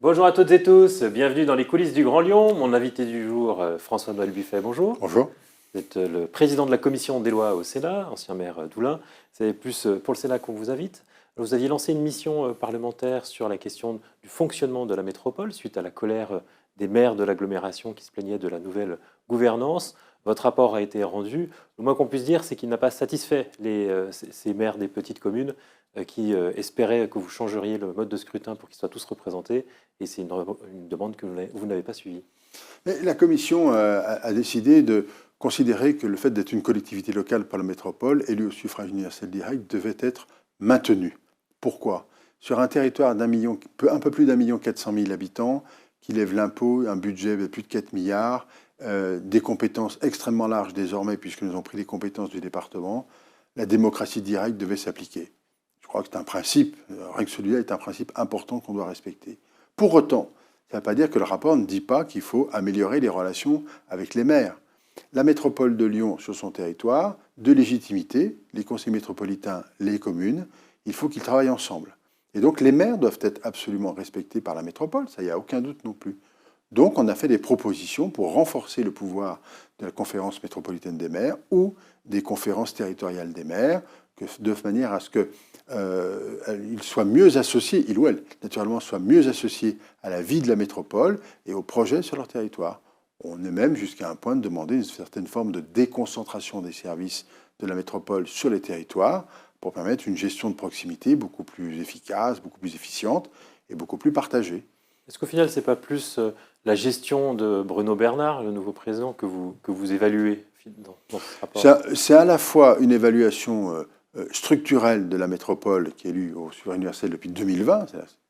Bonjour à toutes et tous, bienvenue dans les coulisses du Grand Lyon. Mon invité du jour, François-Noël Buffet, bonjour. Bonjour. Vous êtes le président de la commission des lois au Sénat, ancien maire d'Oulin. C'est plus pour le Sénat qu'on vous invite. Vous aviez lancé une mission parlementaire sur la question du fonctionnement de la métropole suite à la colère des maires de l'agglomération qui se plaignaient de la nouvelle gouvernance. Votre rapport a été rendu. Le moins qu'on puisse dire, c'est qu'il n'a pas satisfait ces maires des petites communes qui espéraient que vous changeriez le mode de scrutin pour qu'ils soient tous représentés. Et c'est une demande que vous n'avez pas suivie. Mais la Commission a décidé de considérer que le fait d'être une collectivité locale par la métropole, élue au suffrage universel direct, devait être maintenu. Pourquoi ? Sur un territoire un peu plus d'1,4 million habitants, qui lève l'impôt, un budget de plus de 4 milliards, des compétences extrêmement larges désormais, puisque nous avons pris les compétences du département, la démocratie directe devait s'appliquer. Je crois que c'est un principe, rien que celui-là est un principe important qu'on doit respecter. Pour autant, ça ne veut pas dire que le rapport ne dit pas qu'il faut améliorer les relations avec les maires. La métropole de Lyon, sur son territoire, de légitimité, les conseils métropolitains, les communes, il faut qu'ils travaillent ensemble. Et donc les maires doivent être absolument respectés par la métropole, ça, il n'y a aucun doute non plus. Donc on a fait des propositions pour renforcer le pouvoir de la conférence métropolitaine des maires ou des conférences territoriales des maires, de manière à ce qu'ils soient mieux associés, ils ou elles, naturellement, soient mieux associés à la vie de la métropole et aux projets sur leur territoire. On est même jusqu'à un point de demander une certaine forme de déconcentration des services de la métropole sur les territoires pour permettre une gestion de proximité beaucoup plus efficace, beaucoup plus efficiente et beaucoup plus partagée. Est-ce qu'au final, ce n'est pas plus la gestion de Bruno Bernard, le nouveau président, que vous évaluez dans ce rapport ? C'est à la fois une évaluation structurelle de la métropole qui est élue au suffrage universel depuis 2020,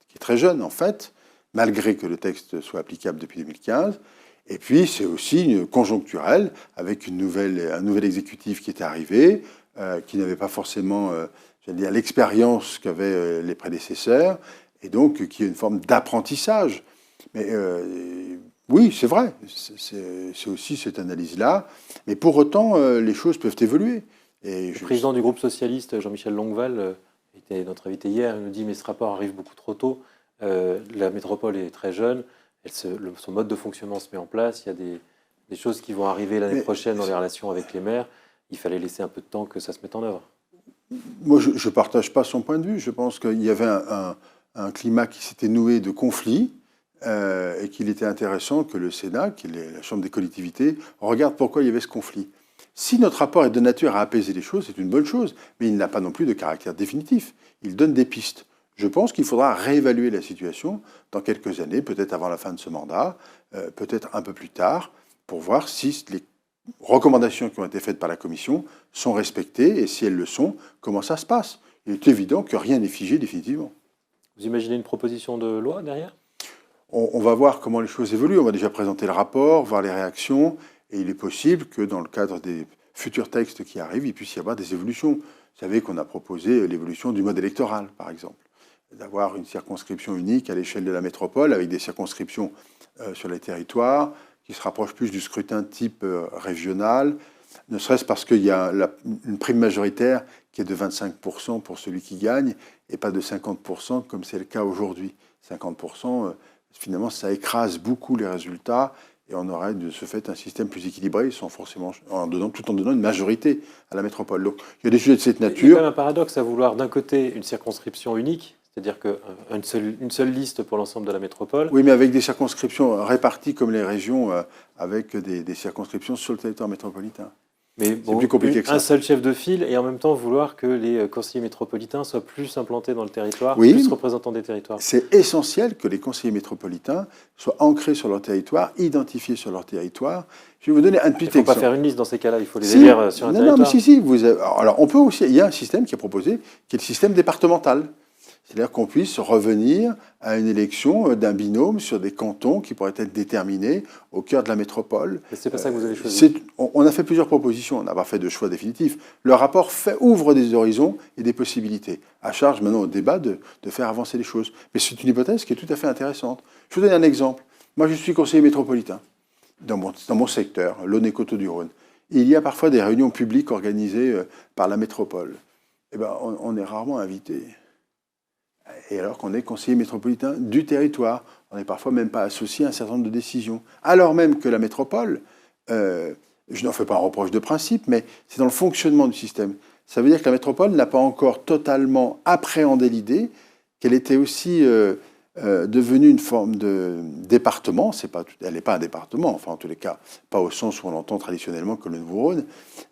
qui est très jeune en fait, malgré que le texte soit applicable depuis 2015. Et puis c'est aussi conjoncturel, avec un nouvel exécutif qui est arrivé, qui n'avait pas forcément l'expérience qu'avaient les prédécesseurs, et donc qui est une forme d'apprentissage. Mais oui, c'est vrai, c'est aussi cette analyse-là. Mais pour autant, les choses peuvent évoluer. Le président du groupe socialiste, Jean-Michel Longueval, était notre invité hier. Il nous dit mais ce rapport arrive beaucoup trop tôt. La métropole est très jeune. Son mode de fonctionnement se met en place. Il y a des choses qui vont arriver l'année prochaine dans les relations avec les maires. Il fallait laisser un peu de temps que ça se mette en œuvre. Moi, je ne partage pas son point de vue. Je pense qu'il y avait un climat qui s'était noué de conflits et qu'il était intéressant que le Sénat, qui est la Chambre des collectivités, regarde pourquoi il y avait ce conflit. Si notre rapport est de nature à apaiser les choses, c'est une bonne chose, mais il n'a pas non plus de caractère définitif. Il donne des pistes. Je pense qu'il faudra réévaluer la situation dans quelques années, peut-être avant la fin de ce mandat, peut-être un peu plus tard, pour voir si les recommandations qui ont été faites par la Commission sont respectées, et si elles le sont, comment ça se passe. Il est évident que rien n'est figé définitivement. Vous imaginez une proposition de loi derrière ? On va voir comment les choses évoluent. On va déjà présenter le rapport, voir les réactions, et il est possible que dans le cadre des futurs textes qui arrivent, il puisse y avoir des évolutions. Vous savez qu'on a proposé l'évolution du mode électoral, par exemple, d'avoir une circonscription unique à l'échelle de la métropole, avec des circonscriptions sur les territoires, qui se rapprochent plus du scrutin de type régional, ne serait-ce parce qu'il y a une prime majoritaire qui est de 25% pour celui qui gagne, et pas de 50% comme c'est le cas aujourd'hui. 50%, finalement, ça écrase beaucoup les résultats, et on aurait de ce fait un système plus équilibré, tout en donnant une majorité à la métropole. Donc il y a des sujets de cette nature. Il y a quand même un paradoxe à vouloir d'un côté une circonscription unique, c'est-à-dire qu'une seule liste pour l'ensemble de la métropole. Oui, mais avec des circonscriptions réparties comme les régions, avec des circonscriptions sur le territoire métropolitain. Mais bon, c'est plus compliqué que ça. Un seul chef de file et en même temps vouloir que les conseillers métropolitains soient plus implantés dans le territoire, plus représentants des territoires. C'est essentiel que les conseillers métropolitains soient ancrés sur leur territoire, identifiés sur leur territoire. Je vais vous donner un petit exemple. Il ne faut pas faire une liste dans ces cas-là, il faut les élire sur un territoire. Non, mais si. Alors on peut aussi, il y a un système qui est proposé, qui est le système départemental. C'est-à-dire qu'on puisse revenir à une élection d'un binôme sur des cantons qui pourraient être déterminés au cœur de la métropole. Mais c'est pas ça que vous avez choisi. On a fait plusieurs propositions, on n'a pas fait de choix définitif. Le rapport ouvre des horizons et des possibilités. À charge maintenant au débat de faire avancer les choses. Mais c'est une hypothèse qui est tout à fait intéressante. Je vous donne un exemple. Moi, je suis conseiller métropolitain dans mon secteur, l'Aulnay-Coteaux-du-Rhône. Il y a parfois des réunions publiques organisées par la métropole. Eh ben, on est rarement invité. Et alors qu'on est conseiller métropolitain du territoire, on n'est parfois même pas associé à un certain nombre de décisions. Alors même que la métropole, je n'en fais pas un reproche de principe, mais c'est dans le fonctionnement du système. Ça veut dire que la métropole n'a pas encore totalement appréhendé l'idée qu'elle était aussi devenue une forme de département. Elle n'est pas un département, enfin en tous les cas, pas au sens où on l'entend traditionnellement comme le Nouveau-Rhône,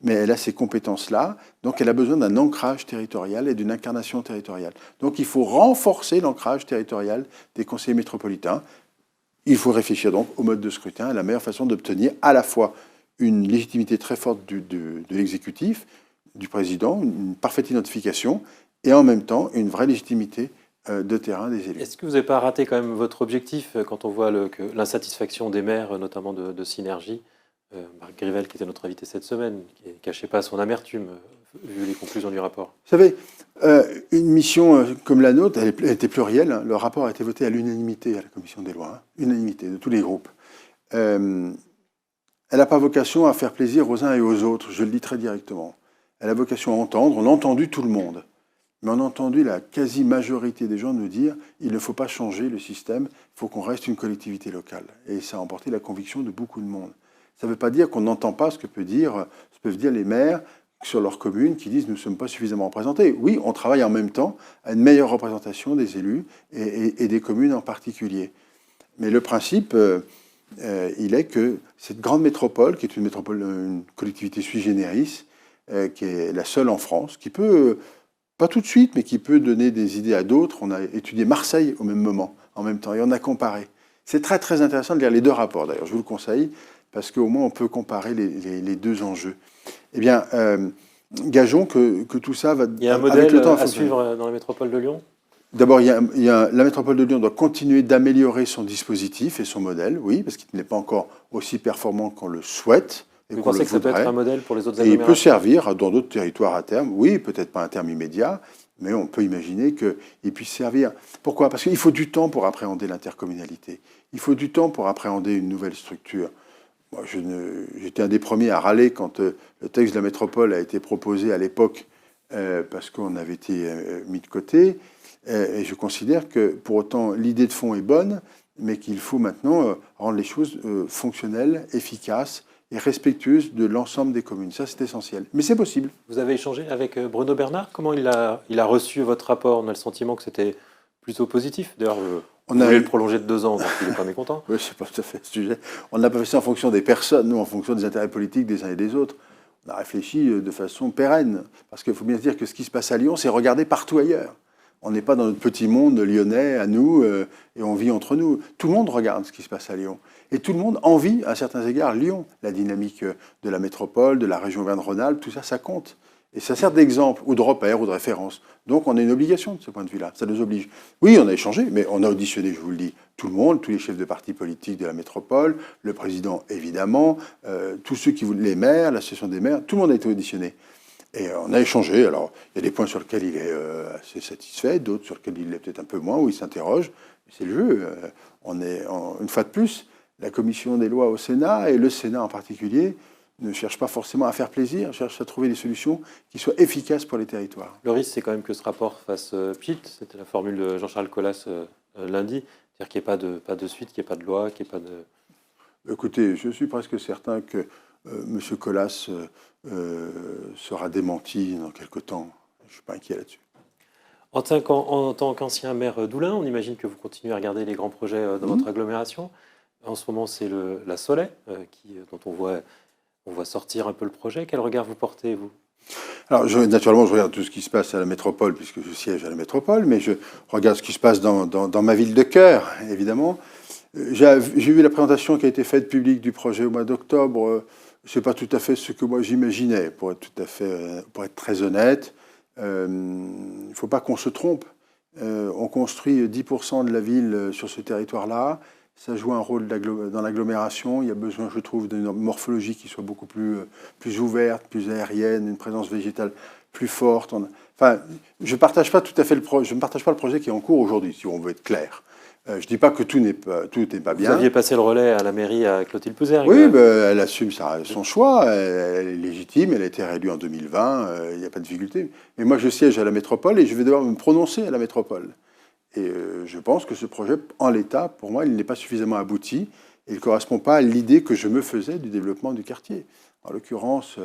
mais elle a ces compétences-là, donc elle a besoin d'un ancrage territorial et d'une incarnation territoriale. Donc il faut renforcer l'ancrage territorial des conseillers métropolitains. Il faut réfléchir donc au mode de scrutin, à la meilleure façon d'obtenir à la fois une légitimité très forte de l'exécutif, du président, une parfaite identification, et en même temps une vraie légitimité de terrain des élus. Est-ce que vous n'avez pas raté quand même votre objectif quand on voit que l'insatisfaction des maires, notamment de Synergie, Marc Grivel, qui était notre invité cette semaine, qui ne cachait pas son amertume, vu les conclusions du rapport? Vous savez, une mission comme la nôtre, elle était plurielle. Hein. Le rapport a été voté à l'unanimité à la commission des lois, hein, unanimité de tous les groupes. Elle n'a pas vocation à faire plaisir aux uns et aux autres, je le dis très directement. Elle a vocation à entendre. On a entendu tout le monde. Mais on a entendu la quasi-majorité des gens nous dire il ne faut pas changer le système, il faut qu'on reste une collectivité locale. Et ça a emporté la conviction de beaucoup de monde. Ça ne veut pas dire qu'on n'entend pas ce que peuvent dire les maires sur leur commune qui disent nous ne sommes pas suffisamment représentés. Oui, on travaille en même temps à une meilleure représentation des élus et des communes en particulier. Mais le principe, il est que cette grande métropole, qui est une collectivité sui generis, qui est la seule en France, qui peut, pas tout de suite, mais qui peut donner des idées à d'autres. On a étudié Marseille au même moment, en même temps, et on a comparé. C'est très très intéressant de lire les deux rapports, d'ailleurs, je vous le conseille, parce qu'au moins on peut comparer les deux enjeux. Eh bien, gageons que tout ça va... Il y a un modèle à suivre dans la métropole de Lyon? D'abord, la métropole de Lyon doit continuer d'améliorer son dispositif et son modèle, oui, parce qu'il n'est pas encore aussi performant qu'on le souhaite. Vous pensez que ça peut être un modèle pour les autres agglomérations? Et il peut servir dans d'autres territoires à terme, oui, peut-être pas à un terme immédiat, mais on peut imaginer qu'il puisse servir. Pourquoi? Parce qu'il faut du temps pour appréhender l'intercommunalité. Il faut du temps pour appréhender une nouvelle structure. Moi, j'étais un des premiers à râler quand le texte de la métropole a été proposé à l'époque, parce qu'on avait été mis de côté. Et je considère que, pour autant, l'idée de fond est bonne, mais qu'il faut maintenant rendre les choses fonctionnelles, efficaces et respectueuses de l'ensemble des communes. Ça, c'est essentiel. Mais c'est possible. Vous avez échangé avec Bruno Bernard? Comment il a reçu votre rapport? On a le sentiment que c'était plutôt positif. D'ailleurs, on voulait le prolonger de 2 ans, donc il n'est pas mécontent. Oui, c'est pas tout à fait ce sujet. On n'a pas fait ça en fonction des personnes, nous, en fonction des intérêts politiques des uns et des autres. On a réfléchi de façon pérenne. Parce qu'il faut bien se dire que ce qui se passe à Lyon, c'est regardé partout ailleurs. On n'est pas dans notre petit monde lyonnais à nous et on vit entre nous. Tout le monde regarde ce qui se passe à Lyon. Et tout le monde envie, à certains égards, Lyon. La dynamique de la métropole, de la région Auvergne-Rhône-Alpes, tout ça, ça compte. Et ça sert d'exemple, ou de repère, ou de référence. Donc on a une obligation de ce point de vue-là. Ça nous oblige. Oui, on a échangé, mais on a auditionné, je vous le dis, tout le monde, tous les chefs de partis politiques de la métropole, le président évidemment, tous ceux qui voulaient, les maires, l'association des maires, tout le monde a été auditionné. Et on a échangé. Alors, il y a des points sur lesquels il est assez satisfait, d'autres sur lesquels il est peut-être un peu moins, où il s'interroge. C'est le jeu. Une fois de plus, la commission des lois au Sénat, et le Sénat en particulier, ne cherche pas forcément à faire plaisir, cherche à trouver des solutions qui soient efficaces pour les territoires. Le risque, c'est quand même que ce rapport fasse pchit. C'était la formule de Jean-Charles Collas lundi. C'est-à-dire qu'il n'y ait pas de suite, qu'il n'y ait pas de loi, qu'il n'y ait pas de... Écoutez, je suis presque certain que M. Collas sera démenti dans quelque temps. Je ne suis pas inquiet là-dessus. En tant qu'ancien maire d'Oulin, on imagine que vous continuez à regarder les grands projets dans votre agglomération. En ce moment, c'est la Soleil, dont on voit sortir un peu le projet. Quel regard vous portez, vous? Alors, naturellement, je regarde tout ce qui se passe à la métropole, puisque je siège à la métropole, mais je regarde ce qui se passe dans ma ville de cœur, évidemment. J'ai vu la présentation qui a été faite publique du projet au mois d'octobre. Ce n'est pas tout à fait ce que moi j'imaginais, pour être très honnête. Il ne faut pas qu'on se trompe. On construit 10% de la ville sur ce territoire-là. Ça joue un rôle dans l'agglomération. Il y a besoin, je trouve, d'une morphologie qui soit beaucoup plus ouverte, plus aérienne, une présence végétale plus forte. Enfin, je ne partage pas tout à fait le projet qui est en cours aujourd'hui, si on veut être clair. Je ne dis pas que tout n'est pas bien. Vous aviez passé le relais à la mairie à Clotilde Pouzergue. Oui, elle assume son choix, elle est légitime, elle a été réélue en 2020, il n'y a pas de difficulté. Mais moi, je siège à la métropole et je vais devoir me prononcer à la métropole. Et je pense que ce projet, en l'état, pour moi, il n'est pas suffisamment abouti. Et il ne correspond pas à l'idée que je me faisais du développement du quartier. En l'occurrence,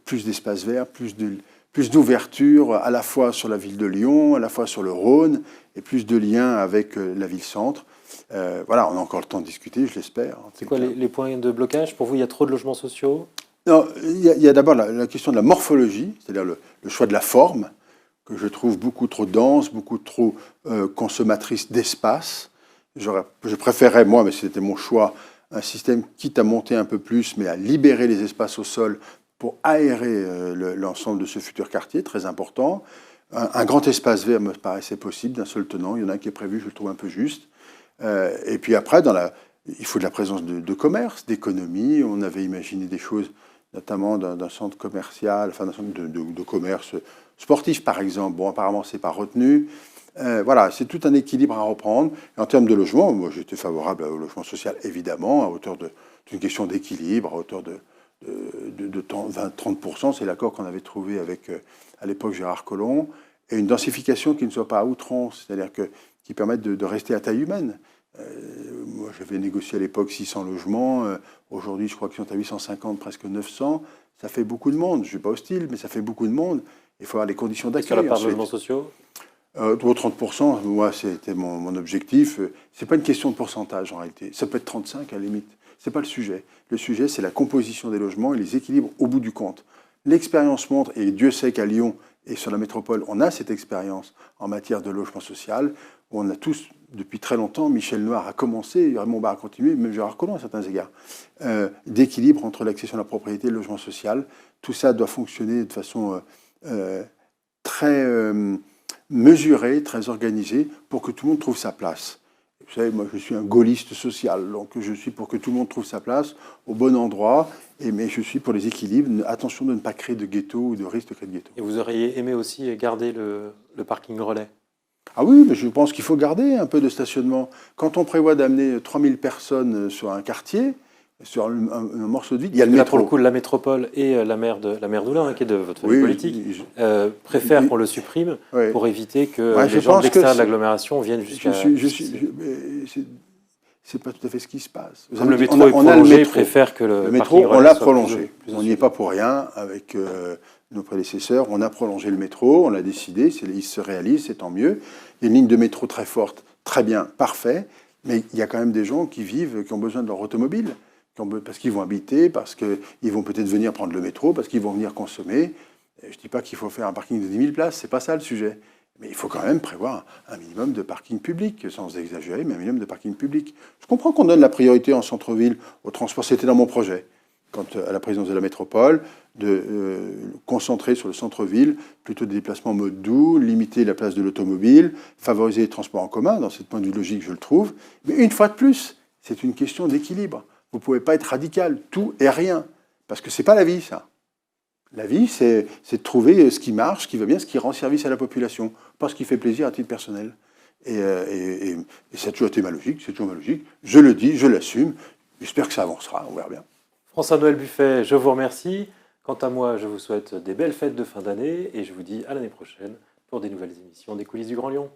plus d'espaces verts, plus d'ouverture à la fois sur la ville de Lyon, à la fois sur le Rhône, et plus de liens avec la ville-centre. Voilà, on a encore le temps de discuter, je l'espère. C'est quoi les points de blocage? Pour vous, il y a trop de logements sociaux? Non, il y a d'abord la question de la morphologie, c'est-à-dire le choix de la forme, que je trouve beaucoup trop dense, beaucoup trop consommatrice d'espace. Je préférais, moi, mais c'était mon choix, un système quitte à monter un peu plus, mais à libérer les espaces au sol pour aérer l'ensemble de ce futur quartier, très important. Un grand espace vert me paraissait possible d'un seul tenant. Il y en a un qui est prévu, je le trouve un peu juste. Et puis après, il faut de la présence de commerce, d'économie. On avait imaginé des choses, notamment d'un centre commercial, enfin d'un centre de commerce sportif, par exemple. Bon, apparemment, c'est pas retenu. Voilà, c'est tout un équilibre à reprendre. Et en termes de logement, moi, j'étais favorable au logement social, évidemment, à hauteur d'une question d'équilibre, à hauteur de 20-30%. C'est l'accord qu'on avait trouvé avec, à l'époque, Gérard Collomb. Et une densification qui ne soit pas à outrance, c'est-à-dire qui permette de rester à taille humaine. Moi, j'avais négocié à l'époque 600 logements. Aujourd'hui, je crois qu'ils sont à 850, presque 900. Ça fait beaucoup de monde. Je ne suis pas hostile, mais ça fait beaucoup de monde. Il faut avoir les conditions d'accueil. Sur la part de logements sociaux 30%, moi, c'était mon objectif. Ce n'est pas une question de pourcentage, en réalité. Ça peut être 35 à la limite. Ce n'est pas le sujet. Le sujet, c'est la composition des logements et les équilibres au bout du compte. L'expérience montre, et Dieu sait qu'à Lyon et sur la métropole, on a cette expérience en matière de logement social, où on a tous, depuis très longtemps, Michel Noir a commencé, Raymond Barre a continué, même Gérard Collomb à certains égards, d'équilibre entre l'accession à la propriété et le logement social. Tout ça doit fonctionner de façon très mesurée, très organisée, pour que tout le monde trouve sa place. Vous savez, moi, je suis un gaulliste social, donc je suis pour que tout le monde trouve sa place au bon endroit, mais je suis pour les équilibres. Attention de ne pas créer de ghetto ou de risque de créer de ghetto. Et vous auriez aimé aussi garder le parking relais? Ah oui, mais je pense qu'il faut garder un peu de stationnement. Quand on prévoit d'amener 3000 personnes sur un quartier, sur un morceau de ville, il y a le métro. Là, pour le coup, la métropole et la maire Doulin, qui est de votre famille politique, préfèrent qu'on le supprime pour éviter que les gens de l'extérieur de l'agglomération viennent jusqu'à... C'est pas tout à fait ce qui se passe. Comme le métro est prolongé, préfère que le métro, on l'a prolongé. On n'y est pas pour rien avec nos prédécesseurs. On a prolongé le métro, on l'a décidé, il se réalise, c'est tant mieux. Il y a une ligne de métro très forte, très bien, parfait. Mais il y a quand même des gens qui ont besoin de leur automobile, parce qu'ils vont habiter, parce qu'ils vont peut-être venir prendre le métro, parce qu'ils vont venir consommer. Je ne dis pas qu'il faut faire un parking de 10 000 places, c'est pas ça le sujet. Mais il faut quand même prévoir un minimum de parking public, sans exagérer, mais un minimum de parking public. Je comprends qu'on donne la priorité en centre-ville au transport. C'était dans mon projet, quand à la présidence de la métropole, de concentrer sur le centre-ville plutôt des déplacements en mode doux, limiter la place de l'automobile, favoriser les transports en commun. Dans cette point de vue logique, je le trouve. Mais une fois de plus, c'est une question d'équilibre. Vous ne pouvez pas être radical, tout et rien. Parce que ce n'est pas la vie, ça. La vie, c'est de trouver ce qui marche, ce qui va bien, ce qui rend service à la population, pas ce qui fait plaisir à titre personnel. Et ça a toujours été ma logique, c'est toujours ma logique. Je le dis, je l'assume. J'espère que ça avancera, on verra bien. François-Noël Buffet, je vous remercie. Quant à moi, je vous souhaite des belles fêtes de fin d'année et je vous dis à l'année prochaine pour des nouvelles émissions des coulisses du Grand Lyon.